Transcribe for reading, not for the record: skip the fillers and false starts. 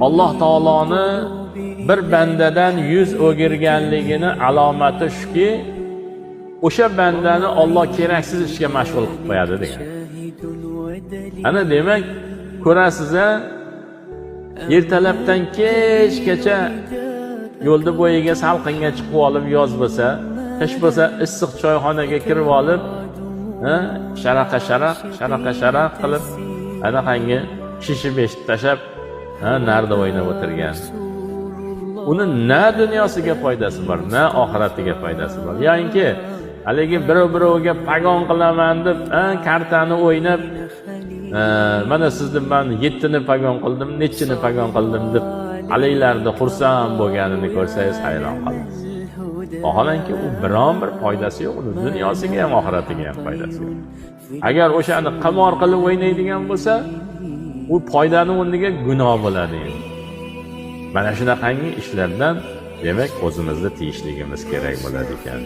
Alloh taoloni bir bandadan yuz o'girganligini alomati shuki, o'sha bandani Alloh keraksiz ishga mashg'ul qilib qo'yadi degan. Ana demak, ko'rasiz-a, ertalabdan kechgacha yo'lda bo'yiga salqinga chiqib olib yoz bo'lsa, qish bo'lsa issiq choyxonaga kirib olib, sharaqa qilib, anaqangi shishib eshib tashab, narda o'ynab o'tirgan. Uni na dunyosiga foydasi bor, na oxiratiga foydasi bor. Yo'inki, haligi birov-birovga pagon qilaman deb, kartani o'ynab, mana sizni men 7 ni pagon qildim, nechini pagon qildim deb alaylarda xursand bo'lganini ko'rsangiz hayron qolasiz. Vaholanki u biron bir foydasi yo'q, uni dunyosiga ham oxiratiga ham foydasi yo'q. Agar o'shani qimor qilib o'ynaydigan bo'lsa, u foydani o'rniga gunoh bo'ladi. Mana shunaqangi ishlardan demak o'zimizni tiyishligimiz kerak bo'ladi ekan.